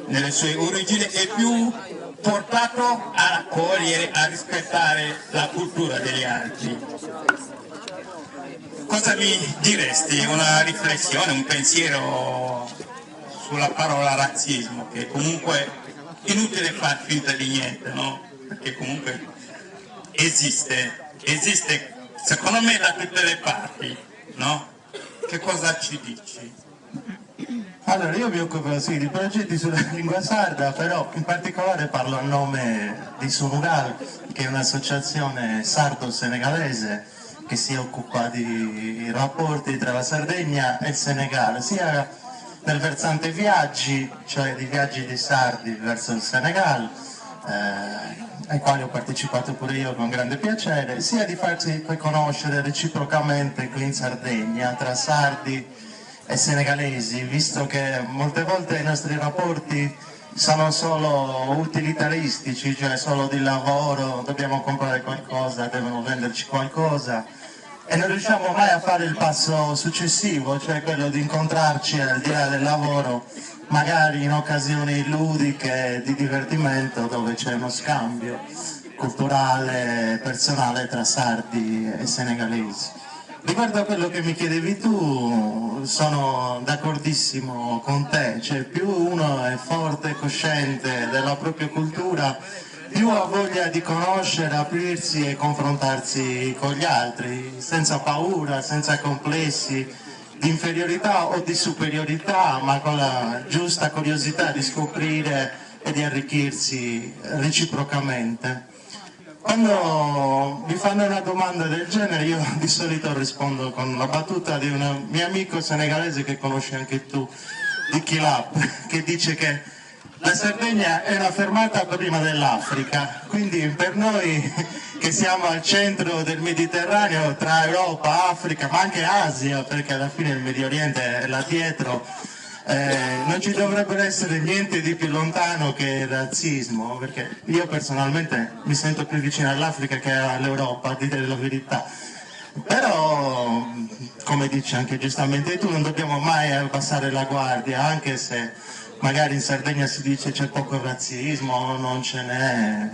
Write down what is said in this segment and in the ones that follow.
nelle sue origini e più portato a accogliere, a rispettare la cultura degli altri. Cosa mi diresti? Una riflessione, un pensiero sulla parola razzismo, che comunque è inutile far finta di niente, no? Perché comunque esiste secondo me da tutte le parti, no? Che cosa ci dici? Allora, io mi occupo sì, di progetti sulla lingua sarda, però in particolare parlo a nome di Sunugal, che è un'associazione sardo-senegalese che si occupa di rapporti tra la Sardegna e il Senegal, sia nel versante viaggi, cioè di viaggi di sardi verso il Senegal, ai quali ho partecipato pure io con grande piacere, sia di farsi poi conoscere reciprocamente qui in Sardegna tra sardi e senegalesi, visto che molte volte i nostri rapporti sono solo utilitaristici, cioè solo di lavoro, dobbiamo comprare qualcosa, devono venderci qualcosa e non riusciamo mai a fare il passo successivo, cioè quello di incontrarci al di là del lavoro, magari in occasioni ludiche di divertimento dove c'è uno scambio culturale, personale tra sardi e senegalesi. Riguardo a quello che mi chiedevi tu, sono d'accordissimo con te, cioè più uno è forte e cosciente della propria cultura, più ha voglia di conoscere, aprirsi e confrontarsi con gli altri, senza paura, senza complessi di inferiorità o di superiorità, ma con la giusta curiosità di scoprire e di arricchirsi reciprocamente. Quando mi fanno una domanda del genere io di solito rispondo con la battuta di un mio amico senegalese che conosci anche tu, di Kilab, che dice che la Sardegna è una fermata prima dell'Africa, quindi per noi che siamo al centro del Mediterraneo tra Europa, Africa, ma anche Asia, perché alla fine il Medio Oriente è là dietro, non ci dovrebbe essere niente di più lontano che il razzismo, perché io personalmente mi sento più vicino all'Africa che all'Europa, a dire la verità. Però, come dici anche giustamente tu, non dobbiamo mai abbassare la guardia, anche se magari in Sardegna si dice c'è poco razzismo, non ce n'è,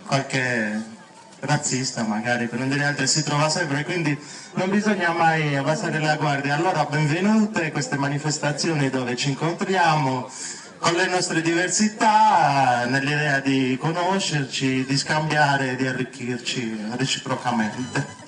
qualche razzista magari per non dire altro si trova sempre, quindi non bisogna mai abbassare la guardia. Allora benvenute queste manifestazioni dove ci incontriamo con le nostre diversità nell'idea di conoscerci, di scambiare, di arricchirci reciprocamente.